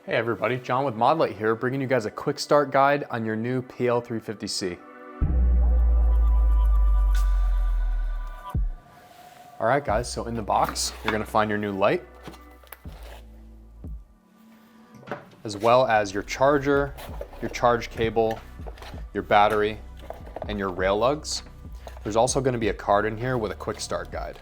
Hey everybody, John with ModLite here, bringing you guys a quick start guide on your new PL350C. All right guys, so in the box, you're gonna find your new light, as well as your charger, your charge cable, your battery, and your rail lugs. There's also gonna be a card in here with a quick start guide.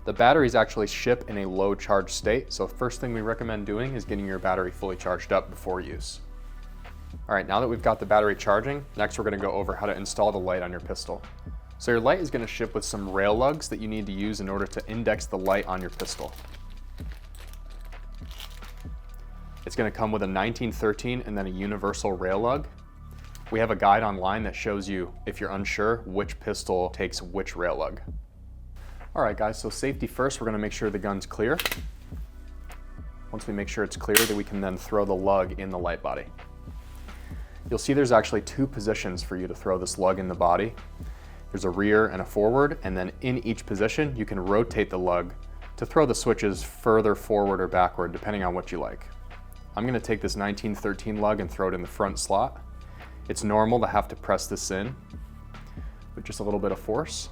The batteries actually ship in a low charge state, so first thing we recommend doing is getting your battery fully charged up before use. All right, now that we've got the battery charging, next we're gonna go over how to install the light on your pistol. So your light is gonna ship with some rail lugs that you need to use in order to index the light on your pistol. It's gonna come with a 1913 and then a universal rail lug. We have a guide online that shows you, if you're unsure, which pistol takes which rail lug. All right guys, so safety first, we're gonna make sure the gun's clear. Once we make sure it's clear, then we can then throw the lug in the light body. You'll see there's actually two positions for you to throw this lug in the body. There's a rear and a forward, and then in each position, you can rotate the lug to throw the switches further forward or backward, depending on what you like. I'm gonna take this 1913 lug and throw it in the front slot. It's normal to have to press this in with just a little bit of force.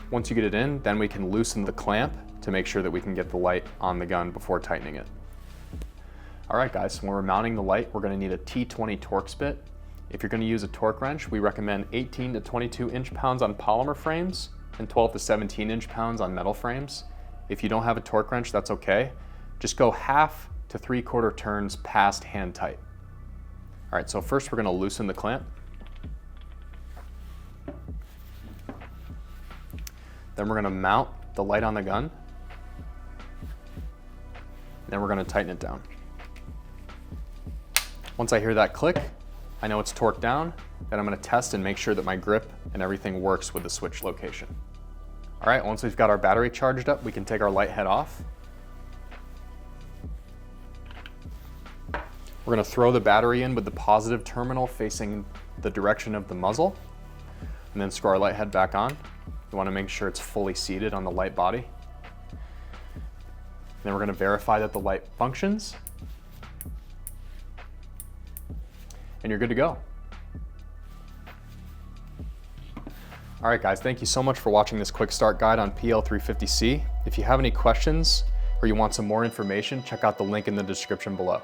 Once you get it in, then we can loosen the clamp to make sure that we can get the light on the gun before tightening it. All right guys, so when we're mounting the light, we're gonna need a T20 Torx bit. If you're gonna use a torque wrench, we recommend 18 to 22 inch-pounds on polymer frames and 12 to 17 inch-pounds on metal frames. If you don't have a torque wrench, that's okay. Just go 1/2 to 3/4 turns past hand tight. All right, so first we're gonna loosen the clamp. Then we're gonna mount the light on the gun. Then we're gonna tighten it down. Once I hear that click, I know it's torqued down, then I'm gonna test and make sure that my grip and everything works with the switch location. All right, once we've got our battery charged up, we can take our light head off. We're gonna throw the battery in with the positive terminal facing the direction of the muzzle, and then screw our light head back on. You want to make sure it's fully seated on the light body. Then we're going to verify that the light functions. And you're good to go. All right guys, thank you so much for watching this quick start guide on PL350C. If you have any questions or you want some more information, check out the link in the description below.